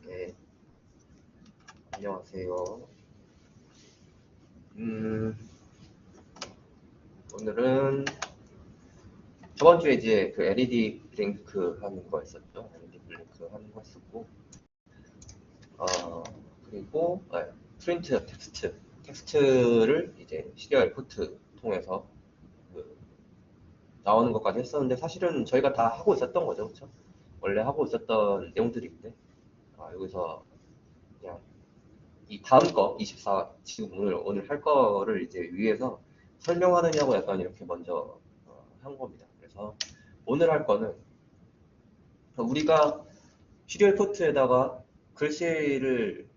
네. 안녕하세요. 오늘은 저번 주에 이제 그 LED 블링크 하는 거 있었죠. LED 블링크 하는 거 했었고, 그리고 프린트 텍스트를 이제 시리얼 포트 통해서 그 나오는 것까지 했었는데 사실은 저희가 다 하고 있었던 거죠, 그렇죠? 원래 하고 있었던 내용들인데 여기서 그냥 이 다음 거 24 지금 오늘 할 거를 이제 위해서 설명하느냐고 약간 이렇게 먼저 한 겁니다. 그래서 오늘 할 거는 우리가 시리얼 포트에다가 글씨를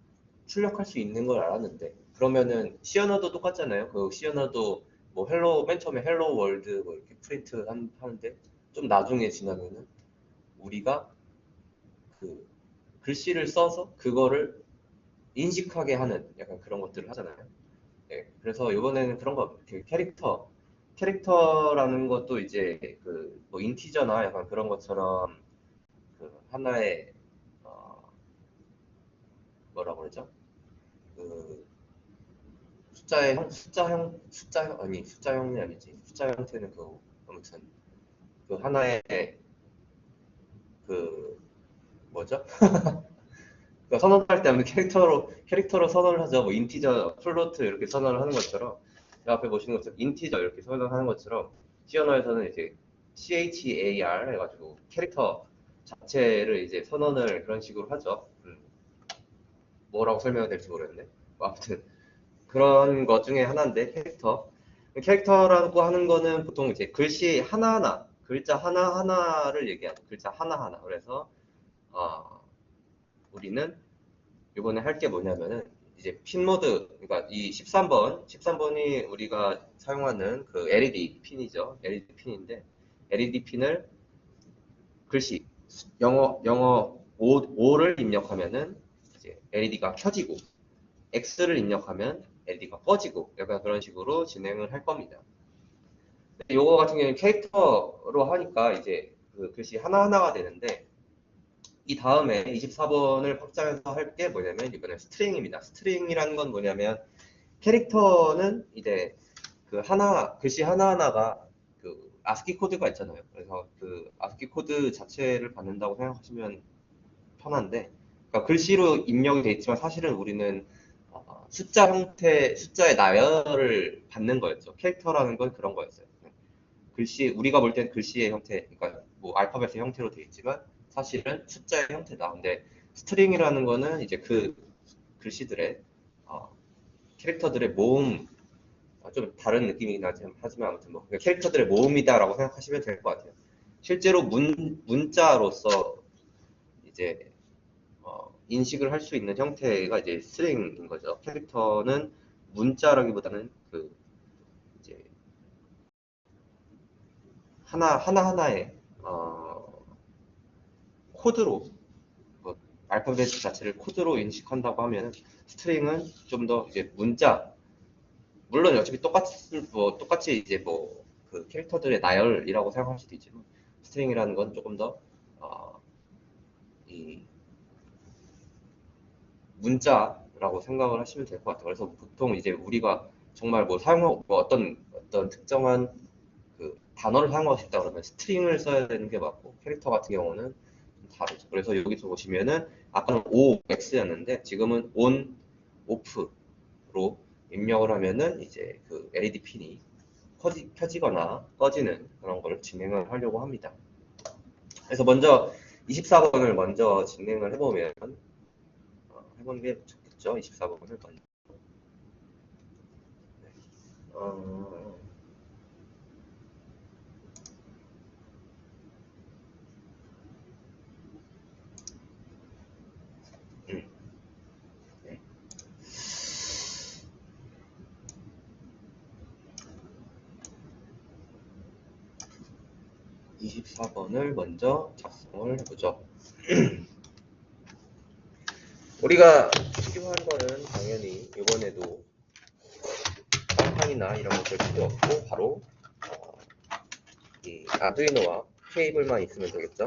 출력할 수 있는 걸 알았는데 그러면은 시어너도 똑같잖아요. 그 시어너도 뭐 헬로 맨 처음에 헬로 월드 뭐 이렇게 프린트 하는데 좀 나중에 지나면은 우리가 그 글씨를 써서 그거를 인식하게 하는 약간 그런 것들을 하잖아요. 네, 그래서 이번에는 그런 거, 그 캐릭터라는 것도 이제 그 뭐 인티저나 약간 그런 것처럼 그 하나의 뭐라 그러죠? 그 숫자 형이 아니지. 숫자 형태는 그 아무튼 그 하나의 그 뭐죠? 그 선언할 때 하면 캐릭터로 선언을 하죠. 뭐 인티저, 플로트 이렇게 선언을 하는 것처럼 그 앞에 보시는 것처럼 인티저 이렇게 선언하는 것처럼 시어너에서는 이제 char 해가지고 캐릭터 자체를 이제 선언을 그런 식으로 하죠. 뭐라고 설명해야 될지 모르겠네. 뭐 아무튼 그런 것 중에 하나인데 캐릭터라고 하는 거는 보통 이제 글씨 하나하나 글자 하나하나를 얘기하죠. 글자 하나하나. 그래서 우리는 이번에 할 게 뭐냐면은 이제 핀 모드, 그러니까 이 13번이 우리가 사용하는 그 LED 핀이죠. LED 핀인데 LED 핀을 글씨 영어 5를 입력하면은 이제 LED가 켜지고 X를 입력하면 LED가 꺼지고 약간 그런 식으로 진행을 할 겁니다. 요거 같은 경우는 캐릭터로 하니까 이제 그 글씨 하나하나가 되는데 이 다음에 24번을 확장해서 할 게 뭐냐면 이번에 스트링입니다. 스트링이라는 건 뭐냐면 캐릭터는 이제 그 글씨 하나하나가 그 아스키 코드가 있잖아요. 그래서 그 아스키 코드 자체를 받는다고 생각하시면 편한데, 그러니까 글씨로 입력이 돼 있지만 사실은 우리는 숫자의 나열을 받는 거였죠. 캐릭터라는 건 그런 거였어요. 우리가 볼 땐 글씨의 형태, 그러니까 뭐 알파벳의 형태로 돼 있지만 사실은 숫자의 형태다. 근데 스트링이라는 거는 이제 그 글씨들의 캐릭터들의 모음, 좀 다른 느낌이긴 하지만 아무튼 뭐 캐릭터들의 모음이다라고 생각하시면 될 것 같아요. 실제로 문자로서 이제 인식을 할 수 있는 형태가 이제 스트링인 거죠. 캐릭터는 문자라기보다는 그 이제 하나하나의 코드로 뭐 알파벳 자체를 코드로 인식한다고 하면 스트링은 좀 더 이제 문자, 물론 어차피 똑같이 이제 뭐 그 캐릭터들의 나열이라고 생각할 수도 있지만 스트링이라는 건 조금 더 이 문자라고 생각을 하시면 될 것 같아요. 그래서 보통 이제 우리가 정말 뭐 사용하고 뭐 어떤 특정한 그 단어를 사용하고 싶다 그러면 스트링을 써야 되는 게 맞고 캐릭터 같은 경우는 좀 다르죠. 그래서 여기서 보시면은 아까는 OX였는데 지금은 ON, OFF로 입력을 하면은 이제 그 LED 핀이 켜지거나 꺼지는 그런 걸 진행을 하려고 합니다. 그래서 먼저 24번을 먼저 진행을 해보면 해보는 게 좋겠죠. 24번을 먼저. 네. 24번을 먼저 작성을 해보죠. 우리가 필요한 거는 당연히 이번에도 쌍판이나 이런 것들 필요 없고 바로 이 아두이노와 케이블만 있으면 되겠죠.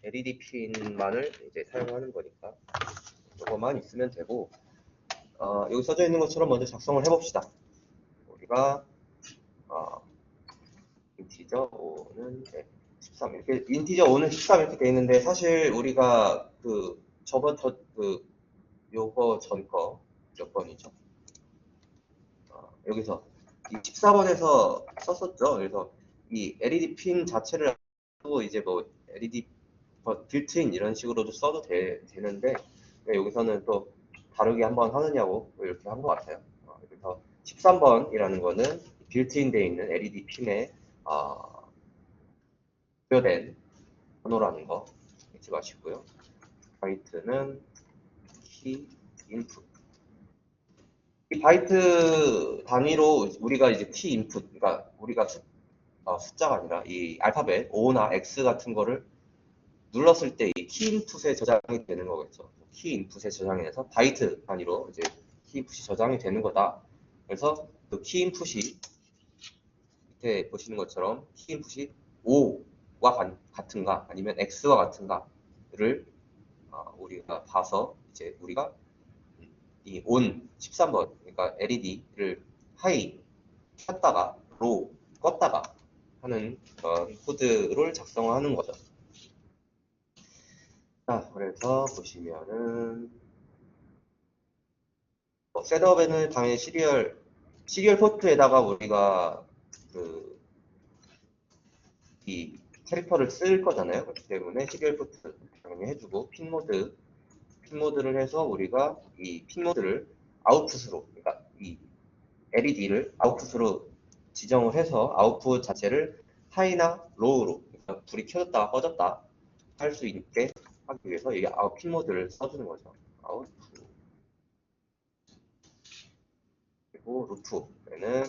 LED 핀만을 이제 사용하는 거니까 이거만 있으면 되고, 여기 써져 있는 것처럼 먼저 작성을 해봅시다. 우리가 인티저 5는 13 이렇게, 인티저 5는 13 이렇게 돼 있는데, 사실 우리가 그 저번 요거 전 거 몇 번이죠? 여기서 이 14번에서 썼었죠. 그래서 이 LED 핀 자체를 하고 이제 뭐 LED 빌트인 이런 식으로도 써도 되는데, 왜 여기서는 또 다르게 한번 하느냐고 이렇게 한 것 같아요. 그래서 13번이라는 거는 빌트인 돼 있는 LED 핀에 부여된 번호라는 거 잊지 마시고요. 바이트는 키 인풋. 이 바이트 단위로 우리가 이제 t 인풋, 그러니까 우리가 숫자가 아니라 이 알파벳 O나 X 같은 거를 눌렀을 때 이 키 인풋에 저장이 되는 거겠죠. 키 인풋에 저장해서 바이트 단위로 이제 키 인풋이 저장이 되는 거다. 그래서 그 키 인풋이 밑에 보시는 것처럼 키 인풋이 O와 같은가 아니면 X와 같은가를 우리가 봐서 이제 우리가 이 ON 13번, 그러니까 LED를 하이 켰다가 로우 껐다가 하는 그런 코드를 작성하는 거죠. 자, 그래서 보시면은 셋업에는 당연히 시리얼 포트에다가 우리가 이 캐릭터를 쓸 거잖아요. 그렇기 때문에 시리얼 포트 당연히 해주고, 핀모드를 해서 우리가 이 핀모드를 아웃풋으로, 그러니까 이 LED를 아웃풋으로 지정을 해서 아웃풋 자체를 하이나 로우로, 그러니까 불이 켜졌다 꺼졌다 할 수 있게 하기 위해서 이 핀 모드를 써주는 거죠. 아웃풋. 그리고 루프에는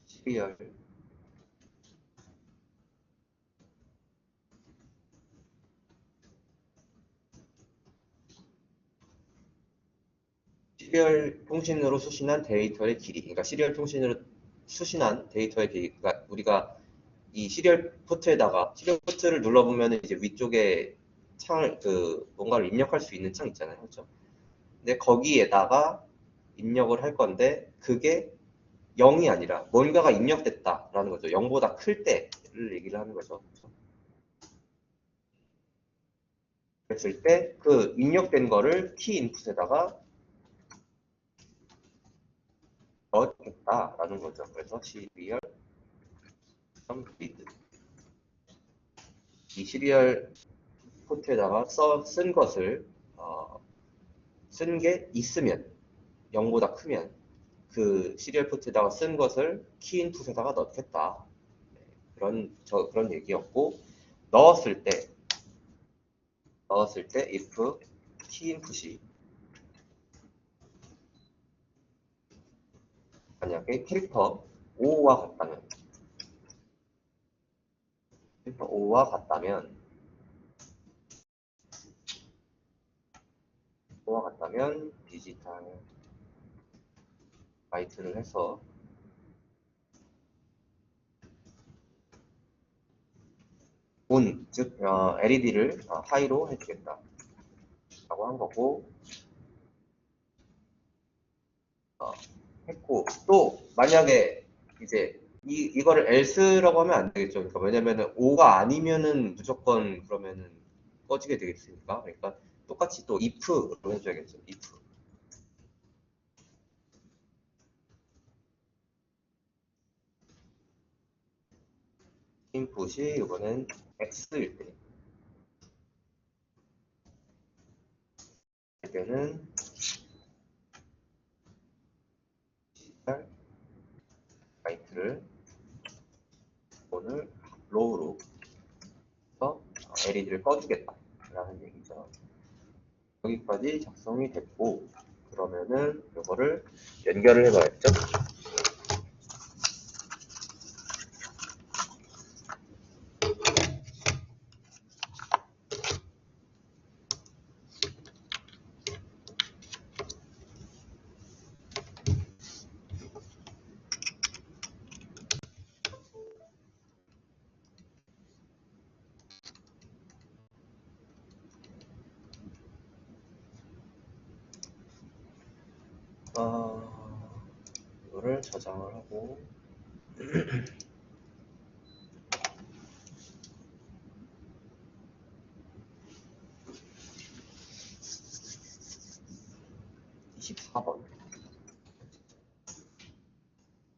시리얼 통신으로 수신한 데이터의 길이, 그러니까 시리얼 통신으로 수신한 데이터의 길이, 그러니까 우리가 이 시리얼 포트를 눌러보면 이제 위쪽에 창을 뭔가를 입력할 수 있는 창 있잖아요, 그렇죠? 근데 거기에다가 입력을 할 건데, 그게 0이 아니라 뭔가가 입력됐다라는 거죠. 0보다 클 때를 얘기를 하는 거죠. 그랬을 때 그 입력된 거를 키 인풋에다가 넣어주겠다라는 거죠. 그래서 시리얼 read, 이 시리얼 포트에다가 쓴 것을 쓴 게 있으면, 0보다 크면 그 시리얼 포트에다가 쓴 것을 키 인풋에다가 넣겠다. 그런 얘기였고, 넣었을 때 if 키 인풋이 만약에 캐릭터 5와 같다면, 디지털 바이트를 해서 온, 즉 LED를 하이로 해주겠다 라고 한 거고, 했고, 또 만약에 이제 이거를 else라고 하면 안 되겠죠. 그러니까 왜냐면은 5가 아니면은 무조건 그러면은 꺼지게 되겠으니까. 그러니까 똑같이 또 if로 해줘야겠죠. if. 인풋이 이번엔 x일 때는 디지털 바이트를 오늘 로우로 해서 LED를 꺼주겠다라는 얘기죠. 여기까지 작성이 됐고, 그러면은 이거를 연결을 해봐야죠. 이거를 저장을 하고 24번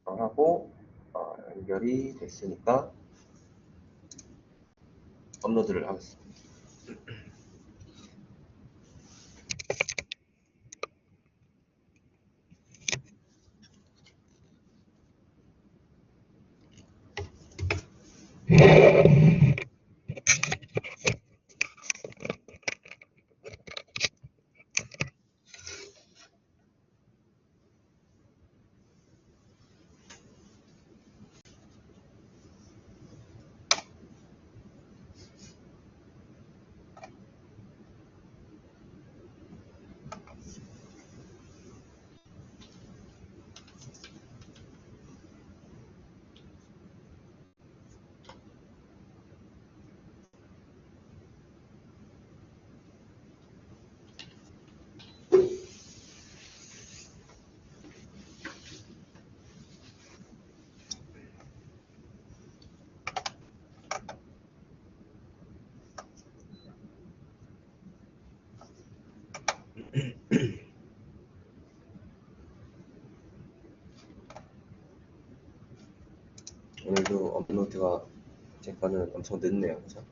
하고 연결이 됐으니까 업로드를 하겠습니다. 오늘도 업로드가 제 거는 엄청 늦네요, 그죠?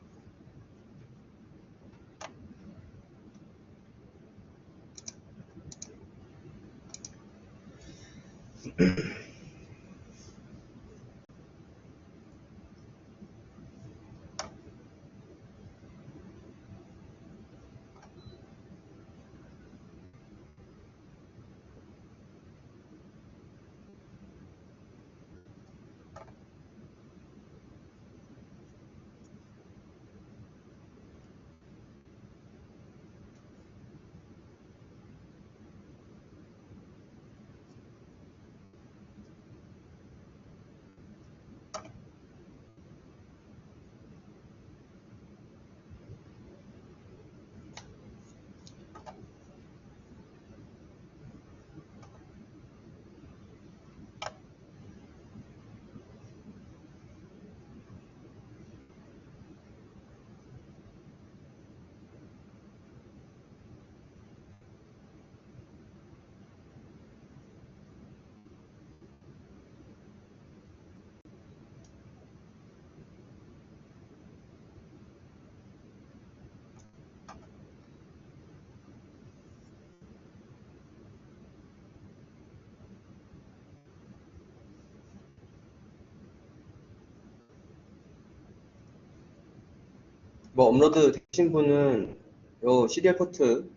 뭐 업로드 되신 분은 요 시리얼 포트,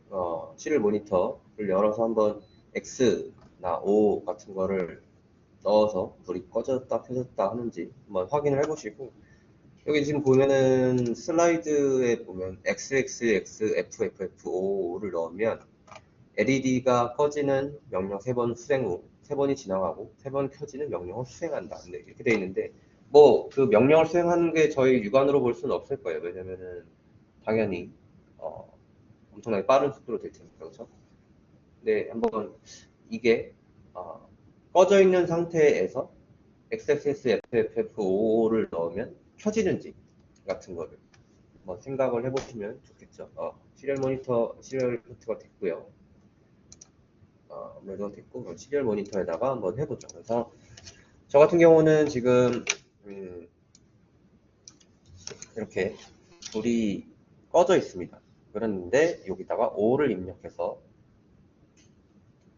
시리얼 모니터를 열어서 한번 X나 O 같은 거를 넣어서 불이 꺼졌다 켜졌다 하는지 한번 확인을 해보시고, 여기 지금 보면은 슬라이드에 보면 XXX FFFO를 넣으면 LED가 꺼지는 명령 3번 수행 후 3번이 지나가고 3번 켜지는 명령을 수행한다, 이렇게 돼 있는데, 뭐 그 명령을 수행하는 게 저희 육안으로 볼 수는 없을 거예요. 왜냐면은 당연히 엄청나게 빠른 속도로 될 테니까, 그렇죠? 근데 한번 이게 꺼져 있는 상태에서 XXS FFFO를 넣으면 켜지는지 같은 거를 한번 생각을 해보시면 좋겠죠. 시리얼 포트가 됐고요. 업로드가 됐고, 그럼 시리얼 모니터에다가 한번 해보죠. 그래서 저 같은 경우는 지금 이렇게 불이 꺼져 있습니다. 그런데 여기다가 5를 입력해서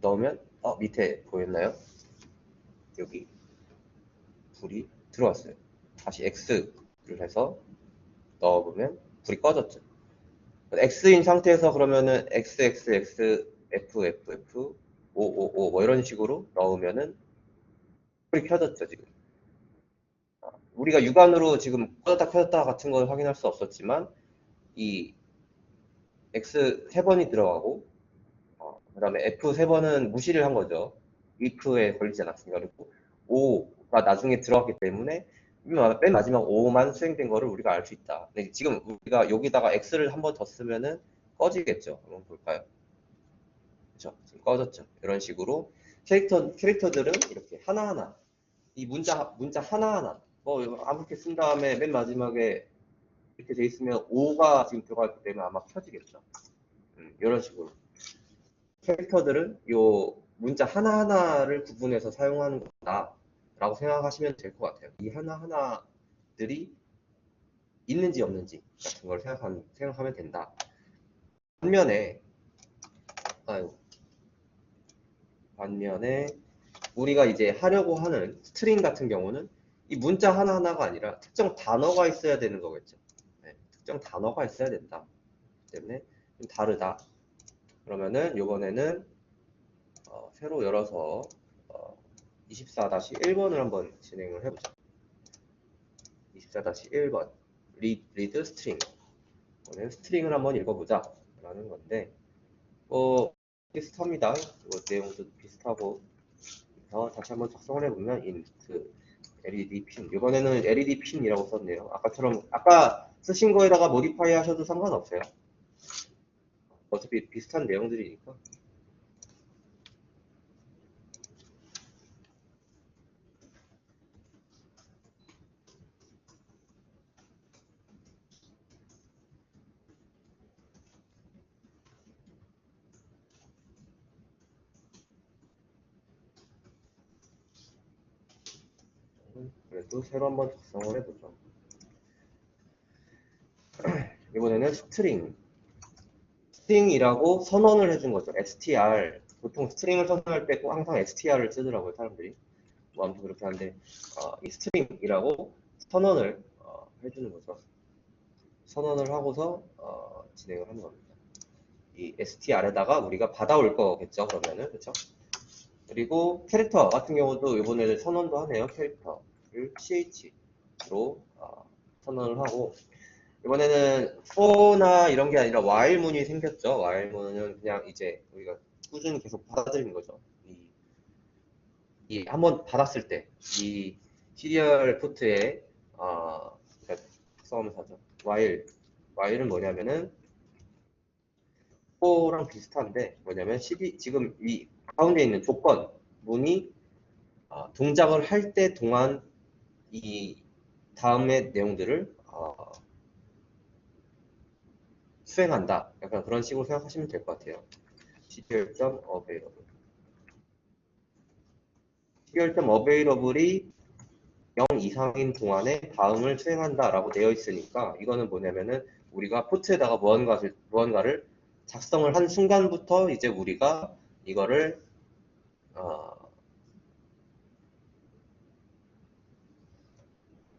넣으면 밑에 보였나요? 여기 불이 들어왔어요. 다시 X를 해서 넣어보면 불이 꺼졌죠. X인 상태에서 그러면은 XXX FFF 555 뭐 이런 식으로 넣으면은 불이 켜졌죠, 지금. 우리가 육안으로 지금 꺼졌다 켜졌다 같은 걸 확인할 수 없었지만, 이 X 3번이 들어가고, 그 다음에 F 3번은 무시를 한 거죠. if에 걸리지 않았으니까. 그리고 5가 나중에 들어갔기 때문에 맨 마지막 5만 수행된 거를 우리가 알 수 있다. 근데 지금 우리가 여기다가 X를 한 번 더 쓰면은 꺼지겠죠. 한번 볼까요? 그렇죠. 지금 꺼졌죠. 이런 식으로 캐릭터들은 이렇게 하나하나, 이 문자 하나하나, 뭐 아무렇게 쓴 다음에 맨 마지막에 이렇게 돼 있으면 5가 지금 들어가 있기 때문에 아마 켜지겠죠. 이런 식으로. 캐릭터들은 요 문자 하나하나를 구분해서 사용하는 거다 라고 생각하시면 될 것 같아요. 이 하나하나들이 있는지 없는지 같은 걸 생각하면 된다. 반면에 우리가 이제 하려고 하는 스트링 같은 경우는 이 문자 하나하나가 아니라 특정 단어가 있어야 되는 거겠죠. 네, 특정 단어가 있어야 된다. 때문에 좀 다르다. 그러면은 이번에는 새로 열어서 24-1번을 한번 진행을 해보죠. 24-1번 리드 스트링. 오늘 스트링을 한번 읽어보자 라는 건데 비슷합니다. 내용도 비슷하고 다시 한번 작성을 해보면 int LED 핀. 이번에는 LED 핀이라고 썼네요. 아까처럼 아까 쓰신 거에다가 모디파이 하셔도 상관없어요. 어차피 비슷한 내용들이니까. 그래도 새로 한번 작성을 해보죠. 이번에는 스트링이라고 선언을 해준 거죠. str. 보통 스트링을 선언할 때 꼭 항상 str을 쓰더라고요, 사람들이. 뭐 아무튼 그렇게 하는데 이 스트링이라고 선언을 해주는 거죠. 선언을 하고서 진행을 하는 겁니다. 이 str에다가 우리가 받아올 거겠죠, 그러면은. 그렇죠? 그리고 캐릭터 같은 경우도 이번에는 선언도 하네요. 캐릭터를 ch로 선언을 하고, 이번에는 for나 이런 게 아니라 while문이 생겼죠. while문은 그냥 이제 우리가 꾸준히 계속 받아들이는 거죠. 이 한번 받았을 때 이 시리얼 포트에 싸움을 사죠. while은 뭐냐면은 for랑 비슷한데 뭐냐면 지금 이 가운데 있는 조건 문이 동작을 할 때 동안 이 다음의 내용들을 수행한다. 약간 그런 식으로 생각하시면 될 것 같아요. serial.available. serial.available이 0 이상인 동안에 다음을 수행한다라고 되어 있으니까 이거는 뭐냐면은 우리가 포트에다가 무언가를 작성을 한 순간부터 이제 우리가 이거를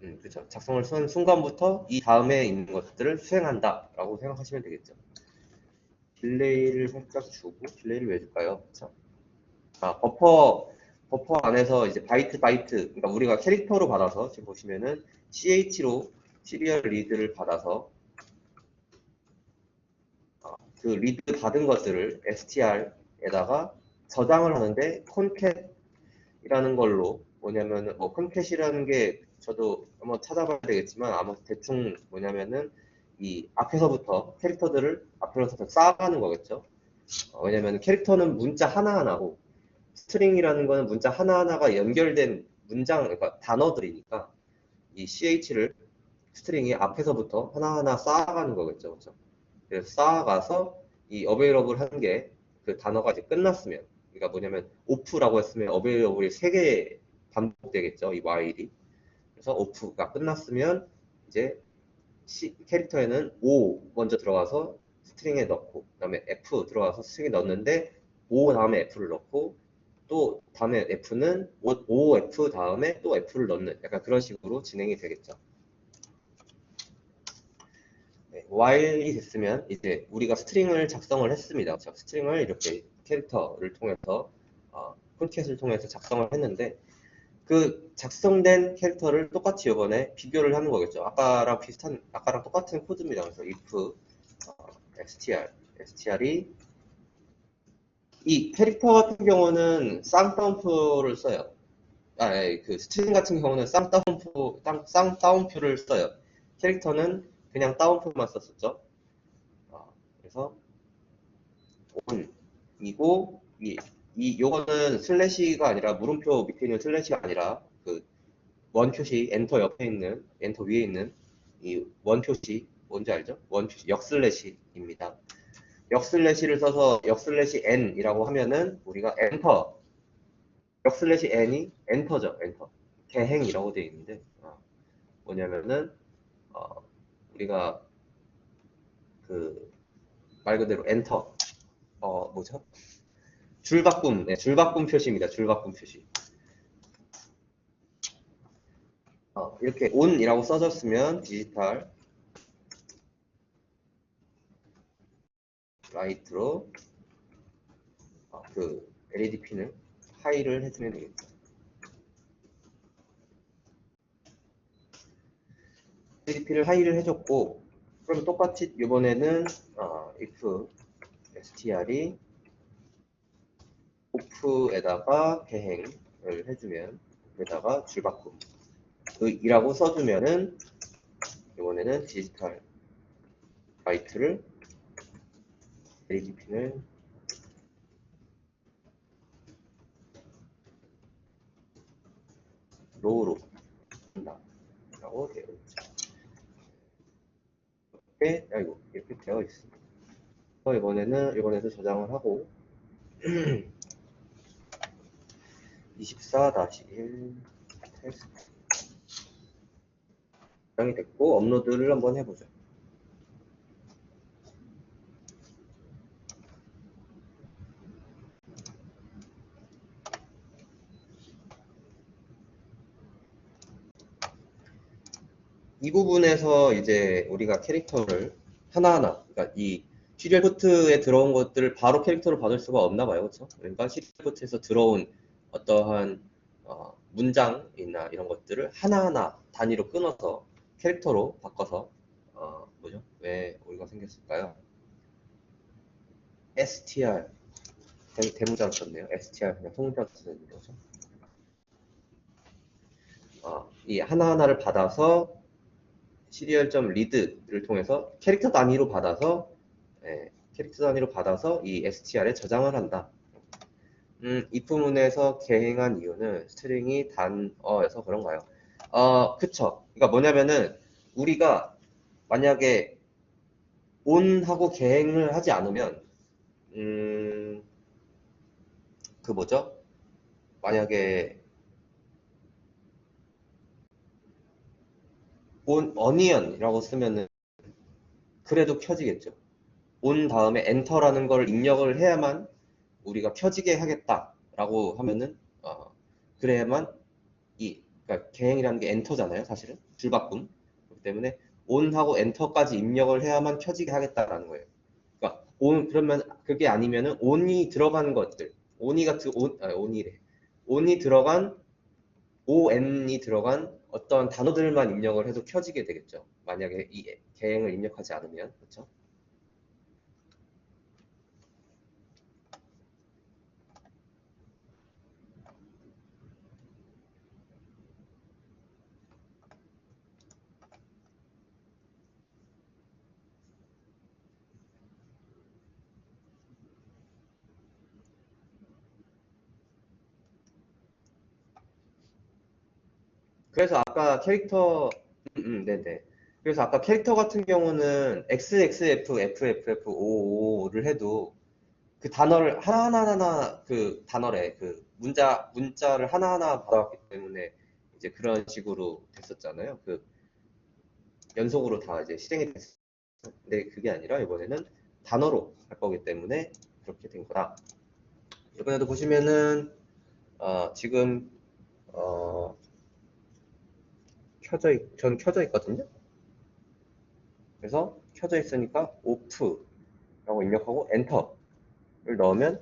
그렇죠. 작성을 한 순간부터 이 다음에 있는 것들을 수행한다라고 생각하시면 되겠죠. 딜레이를 살짝 주고, 딜레이를 왜 줄까요? 그렇죠? 버퍼 안에서 이제 바이트, 그러니까 우리가 캐릭터로 받아서 지금 보시면은 ch로 시리얼 리드를 받아서 그 리드 받은 것들을 str에다가 저장을 하는데 concat 이라는 걸로 뭐냐면은 concat이라는 게 저도 한번 찾아봐야 되겠지만 아마 대충 뭐냐면은 이 앞에서부터 캐릭터들을 앞에서부터 쌓아가는 거겠죠. 왜냐면 캐릭터는 문자 하나하나고 스트링이라는 거는 문자 하나하나가 연결된 문장, 그러니까 단어들이니까 이 ch를 스트링이 앞에서부터 하나하나 쌓아가는 거겠죠. 그렇죠? 그래서 쌓아가서 이 available 한 게 그 단어가 이제 끝났으면, 그러니까 뭐냐면 off라고 했으면 available이 3개 반복되겠죠. 이 while이. 그래서 off가 끝났으면 이제 캐릭터에는 O 먼저 들어가서 스트링에 넣고, 그다음에 F 들어가서 스트링에 넣는데 O 다음에 F를 넣고, 또 다음에 F는 OF 다음에 또 F를 넣는, 약간 그런 식으로 진행이 되겠죠. 네, while이 됐으면 이제 우리가 스트링을 작성을 했습니다. 스트링을 이렇게 캐릭터를 통해서 콘캣을 통해서 작성을 했는데 그 작성된 캐릭터를 똑같이 이번에 비교를 하는 거겠죠. 아까랑 똑같은 코드입니다. 그래서 if str이 이 캐릭터 같은 경우는 쌍따옴표를 써요. 그 스트링 같은 경우는 쌍따옴표를 써요. 캐릭터는 그냥 따옴표만 썼었죠. 그래서 on이고 요거는 슬래시가 아니라, 물음표 밑에 있는 슬래시가 아니라, 그, 원 표시, 엔터 옆에 있는, 엔터 위에 있는 이 원 표시, 뭔지 알죠? 원 표시, 역슬래시입니다. 역슬래시를 써서 역슬래시 n이라고 하면은 우리가 엔터, 역슬래시 n이 엔터죠, 엔터. 개행이라고 되어 있는데, 뭐냐면은, 어, 우리가 그, 말 그대로 엔터, 뭐죠? 줄바꿈, 네, 줄바꿈 표시입니다. 줄바꿈 표시. 이렇게 on이라고 써졌으면 디지털 라이트로 그 LED 핀을 하이를 해주면 되겠죠. LED 핀을 하이를 해줬고, 그럼 똑같이 이번에는 if str이 off에다가 개행을 해주면 여기다가 줄바꿈 이라고 써주면은 이번에는 디지털 라이트를 LED 핀을 로우로 한다 라고 되어 있죠. 이렇게 되어 있습니다. 이번에도 저장을 하고 24-1 테스트 저장이 됐고 업로드를 한번 해보죠. 이 부분에서 이제 우리가 캐릭터를 하나하나, 그러니까 이 시리얼 포트에 들어온 것들을 바로 캐릭터로 받을 수가 없나 봐요. 그렇죠? 그러니까 시리얼 포트에서 들어온 어떠한 문장이나 이런 것들을 하나하나 단위로 끊어서 캐릭터로 바꿔서 뭐죠? 왜 오류가 생겼을까요? str 대문자로 썼네요. str 그냥 통문자로 썼는데 그렇죠? 이 하나하나를 받아서 serial.read를 통해서 캐릭터 단위로 받아서 이 str에 저장을 한다. if 문에서 개행한 이유는 스트링이 단어여서 그런가요? 그쵸. 그러니까 뭐냐면은 우리가 만약에 on하고 개행을 하지 않으면 그 뭐죠? 만약에 onion이라고 쓰면은 그래도 켜지겠죠. on 다음에 엔터라는 걸 입력을 해야만 우리가 켜지게 하겠다라고 하면은 그래야만 그러니까 개행이라는 게 엔터잖아요, 사실은 줄바꿈. 그렇기 때문에 on하고 엔터까지 입력을 해야만 켜지게 하겠다라는 거예요. 그러니까 그러면 그게 아니면은 on이 들어간 것들, on이 들어간 on이 들어간 어떤 단어들만 입력을 해도 켜지게 되겠죠. 만약에 이 개행을 입력하지 않으면 그렇죠. 그래서 아까 캐릭터, 네네. 그래서 아까 캐릭터 같은 경우는 XXF, FFF, OO를 해도 그 단어를 하나하나 그 단어래 그 문자를 하나하나 받아왔기 때문에 이제 그런 식으로 됐었잖아요. 그 연속으로 다 이제 실행이 됐어. 근데 그게 아니라 이번에는 단어로 할 거기 때문에 그렇게 된 거다. 이번에도 보시면은 지금 어, 전 켜져 있거든요. 그래서 켜져 있으니까 off라고 입력하고 엔터를 넣으면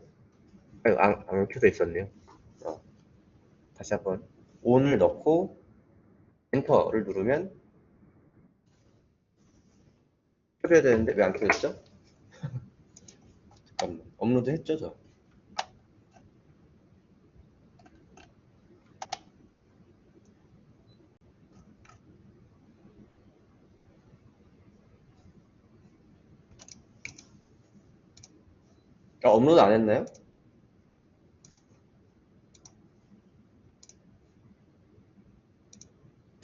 안 켜져 있었네요. 다시 한번 on을 넣고 엔터를 누르면 켜져야 되는데 왜 안 켜졌죠? 잠깐만 업로드 했죠 저? 업로드 안 했나요?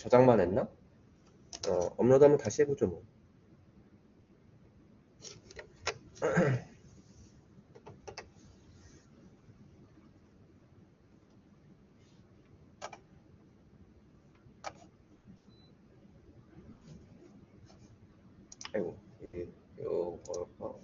저장만 했나? 업로드 한번 다시 해보죠 뭐. 아이고, 요거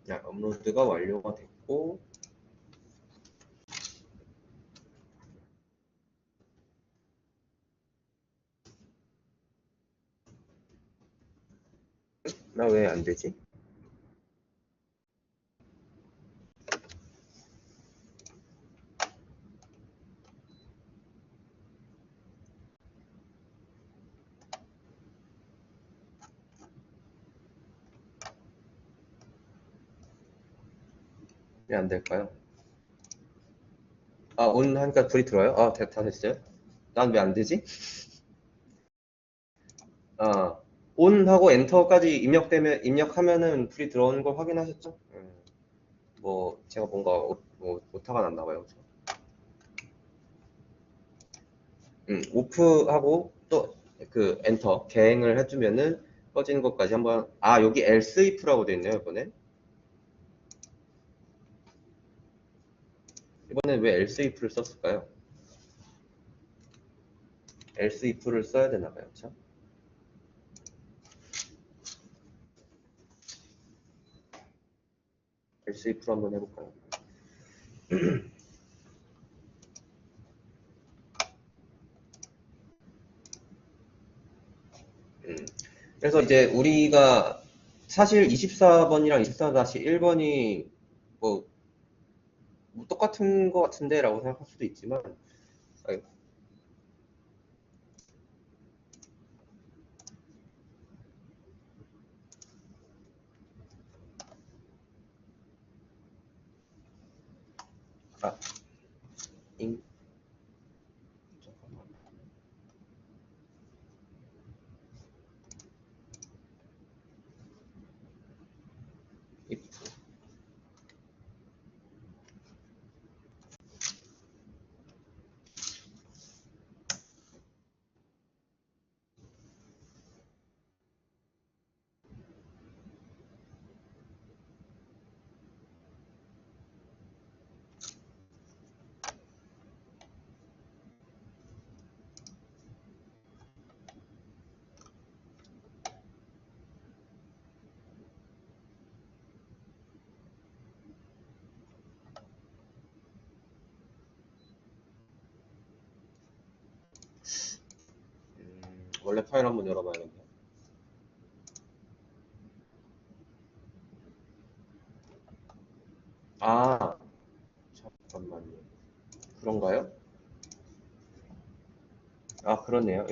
자, 업로드가 완료가 됐고, 나 왜 안 되지? 왜 안 될까요? 아, 온 하니까 불이 들어요? 아, 다 됐어요? 난 왜 안 되지? 아, 온 하고 엔터까지 입력하면은 불이 들어오는 걸 확인하셨죠? 뭐, 제가 뭔가 오타가 났나 봐요. 오프하고 또 그 엔터 개행을 해주면은 꺼지는 것까지 한번. 아, 여기 else if라고 돼 있네요. 이번엔 왜 else if를 썼을까요? else if를 써야 되나 봐요. 참. else if로 한번 해볼까요? 음. 그래서 이제 우리가 사실 24번이랑 24-1번이 뭐 똑같은 것 같은데 라고 생각할 수도 있지만, 아이고, 아, 잉, 잠깐만. if. 원래 파일 한번 열어봐야겠네. 아, 잠깐만요. 그런가요? 아, 그러네요.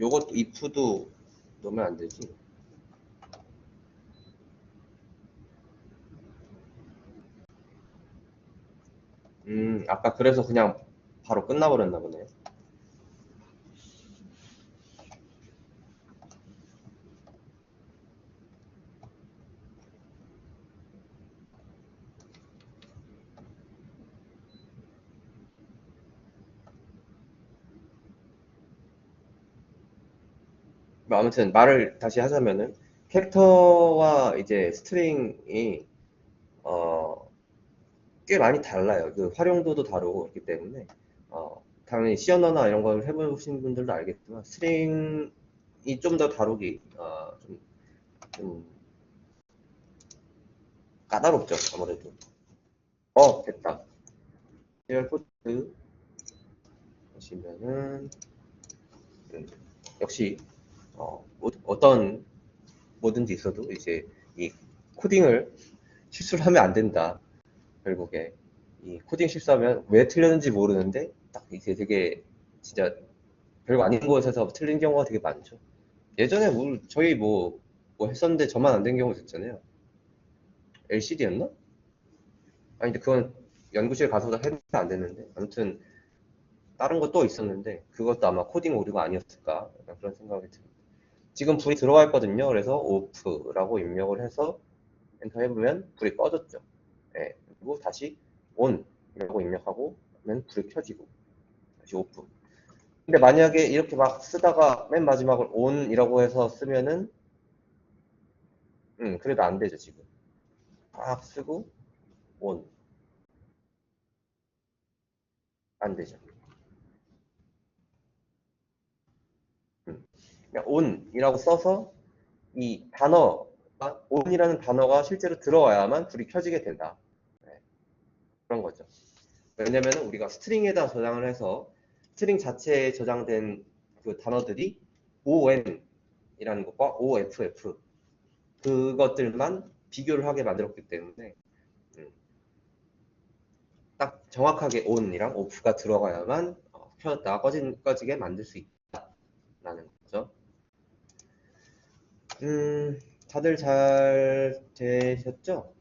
요것도 if도 넣으면 안 되지. 아까 그래서 그냥 바로 끝나버렸나 보네. 뭐 아무튼 말을 다시 하자면은 캐릭터와 이제 스트링이 어, 꽤 많이 달라요. 그 활용도도 다르고 그렇기 때문에 당연히 C 언어나 이런 걸 해보신 분들도 알겠지만 스트링이 좀 더 다루기 좀 까다롭죠. 아무래도. 됐다. 리얼 코드 보시면은 음, 역시 어떤 뭐든지 있어도 이제 이 코딩을 실수를 하면 안 된다. 결국에 이 코딩 실수하면 왜 틀렸는지 모르는데 딱 이제 되게 진짜 별거 아닌 곳에서 틀린 경우가 되게 많죠. 예전에 저희 뭐 했었는데 저만 안 된 경우 있었잖아요. LCD였나? 아니, 근데 그건 연구실 가서도 해도 안 됐는데. 아무튼, 다른 거 또 있었는데, 그것도 아마 코딩 오류가 아니었을까. 약간 그런 생각이 듭니다. 지금 불이 들어와 있거든요. 그래서 off라고 입력을 해서 엔터 해보면 불이 꺼졌죠. 예, 그리고 다시 on이라고 입력하고 하면 불이 켜지고 다시 off. 근데 만약에 이렇게 막 쓰다가 맨 마지막을 on이라고 해서 쓰면은 그래도 안 되죠. 지금 막 쓰고 on 안 되죠. 그냥 on이라고 써서 이 단어가 on이라는 단어가 실제로 들어와야만 불이 켜지게 된다. 네, 그런 거죠. 왜냐면 우리가 스트링에다 저장을 해서 스트링 자체에 저장된 그 단어들이 on이라는 것과 off 그것들만 비교를 하게 만들었기 때문에 음, 딱 정확하게 on이랑 off가 들어가야만 켜졌다가 꺼지게 만들 수 있다라는 거죠. 다들 잘 되셨죠?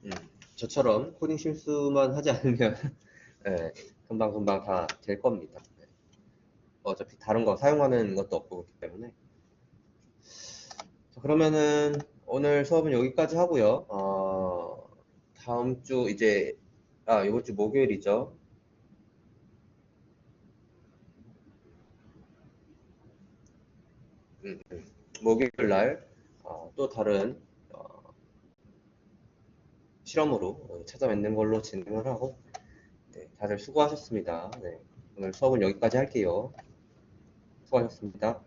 음, 저처럼 코딩 실수만 하지 않으면 예, 금방금방 다 될 겁니다. 네. 어차피 다른 거 사용하는 것도 없고 그렇기 때문에. 자, 그러면은 오늘 수업은 여기까지 하고요. 다음 주 이제 이번 주 목요일이죠. 음, 목요일 날 또 다른 실험으로 찾아뵙는 걸로 진행을 하고 네, 다들 수고하셨습니다. 네, 오늘 수업은 여기까지 할게요. 수고하셨습니다.